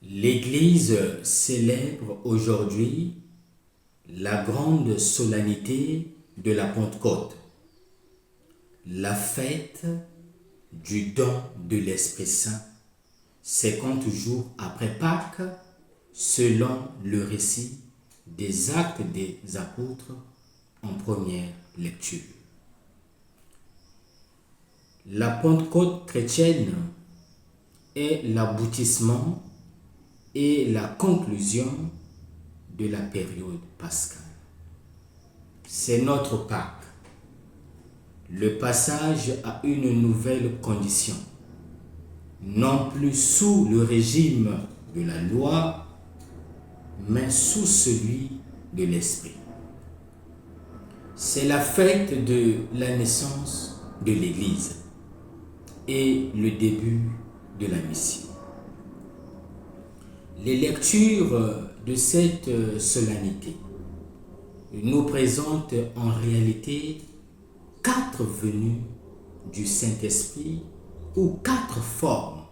L'Église célèbre aujourd'hui la grande solennité de la Pentecôte, la fête du don de l'Esprit Saint, 50 jours après Pâques, selon le récit des Actes des Apôtres en première lecture. La Pentecôte chrétienne est l'aboutissement et la conclusion de la période pascale. C'est notre Pâques, le passage à une nouvelle condition, non plus sous le régime de la loi, mais sous celui de l'Esprit. C'est la fête de la naissance de l'Église et le début de la mission. Les lectures de cette solennité nous présentent en réalité 4 venues du Saint-Esprit ou 4 formes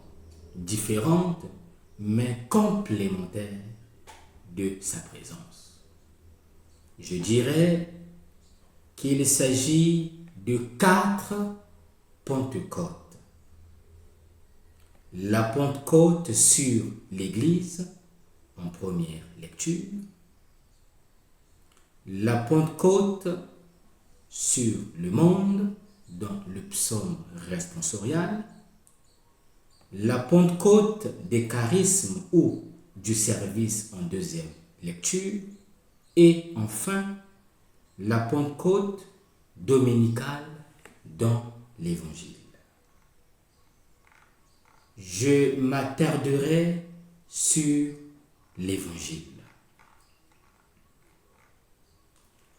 différentes mais complémentaires de sa présence. Je dirais qu'il s'agit de 4 Pentecôtes. La Pentecôte sur l'Église en première lecture, la Pentecôte sur le monde dans le psaume responsorial, la Pentecôte des charismes ou du service en deuxième lecture, et enfin la Pentecôte dominicale dans l'Évangile. Je m'attarderai sur l'Évangile.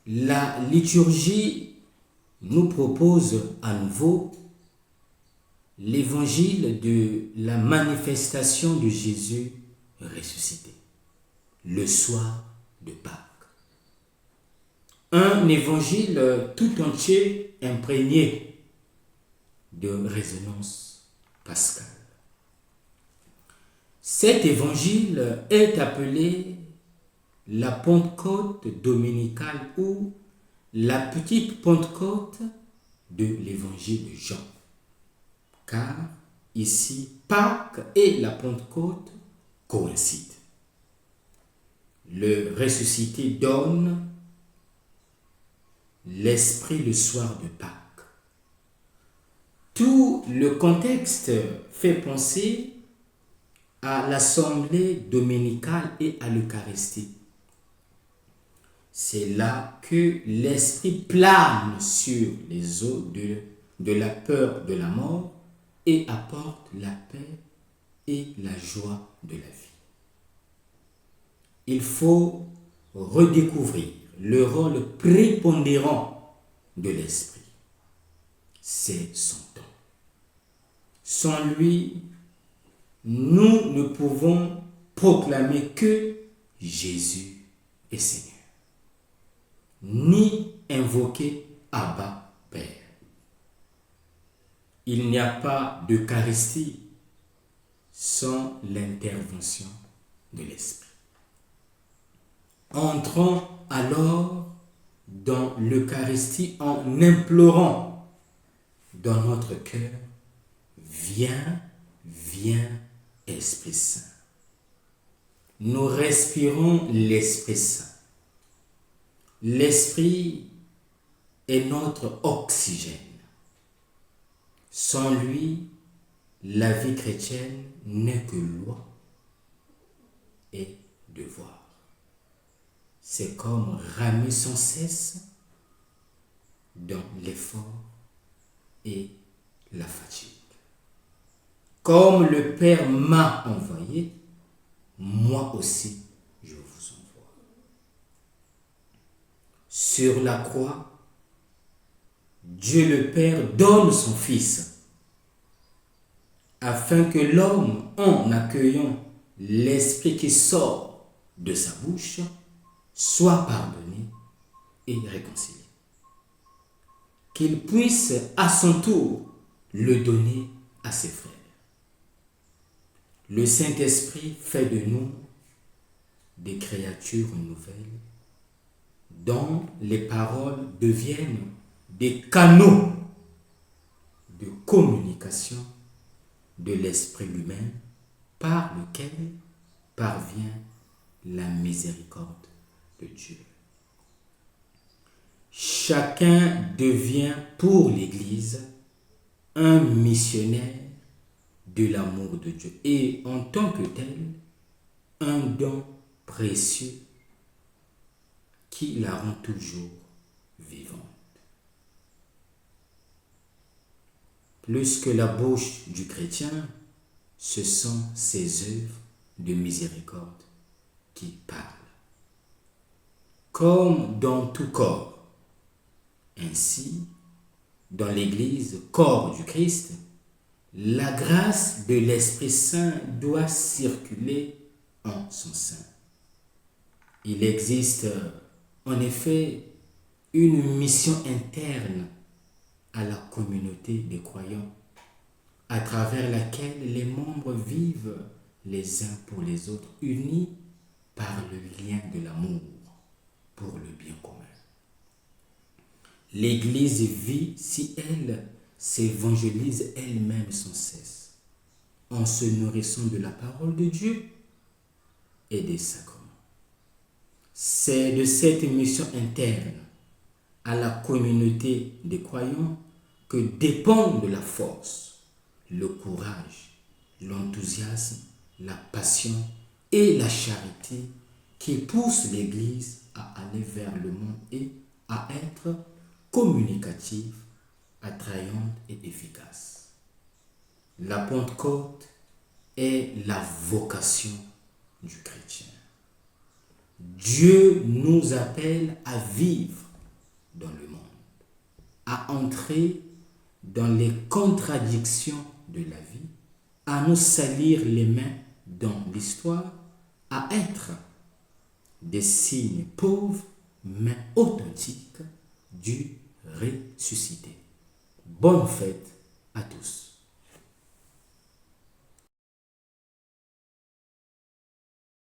La liturgie nous propose à nouveau l'Évangile de la manifestation de Jésus ressuscité, le soir de Pâques. Un évangile tout entier imprégné de résonance pascale. Cet évangile est appelé la Pentecôte dominicale ou la petite Pentecôte de l'évangile de Jean. Car ici, Pâques et la Pentecôte coïncident. Le ressuscité donne l'Esprit le soir de Pâques. Tout le contexte fait penser à l'assemblée dominicale et à l'Eucharistie. C'est là que l'Esprit plane sur les eaux de la peur de la mort et apporte la paix et la joie de la vie. Il faut redécouvrir le rôle prépondérant de l'Esprit. C'est son don. Sans lui, nous ne pouvons proclamer que Jésus est Seigneur, ni invoquer Abba Père. Il n'y a pas d'Eucharistie sans l'intervention de l'Esprit. Entrons alors dans l'Eucharistie en implorant dans notre cœur, viens, viens, Esprit Saint. Nous respirons l'Esprit Saint. L'Esprit est notre oxygène. Sans lui, la vie chrétienne n'est que loi et devoir. C'est comme ramer sans cesse dans l'effort et la fatigue. Comme le Père m'a envoyé, moi aussi je vous envoie. Sur la croix, Dieu le Père donne son Fils afin que l'homme, en accueillant l'Esprit qui sort de sa bouche, soit pardonné et réconcilié. Qu'il puisse à son tour le donner à ses frères. le Saint-Esprit fait de nous des créatures nouvelles dont les paroles deviennent des canaux de communication de l'Esprit lui-même par lequel parvient la miséricorde de Dieu. Chacun devient pour l'Église un missionnaire de l'amour de Dieu et en tant que tel, un don précieux qui la rend toujours vivante. Plus que la bouche du chrétien, ce sont ses œuvres de miséricorde qui parlent. Comme dans tout corps, ainsi, dans l'Église, corps du Christ, la grâce de l'Esprit Saint doit circuler en son sein. Il existe en effet une mission interne à la communauté des croyants, à travers laquelle les membres vivent les uns pour les autres, unis par le lien de l'amour pour le bien commun. L'Église vit si elle s'évangélise elle-même sans cesse, en se nourrissant de la parole de Dieu et des sacrements. C'est de cette mission interne à la communauté des croyants que dépendent la force, le courage, l'enthousiasme, la passion et la charité qui poussent l'Église à aller vers le monde et à être communicative, attrayante et efficace. La Pentecôte est la vocation du chrétien. Dieu nous appelle à vivre dans le monde, à entrer dans les contradictions de la vie, à nous salir les mains dans l'histoire, à être des signes pauvres mais authentiques du ressuscité. Bonne fête à tous.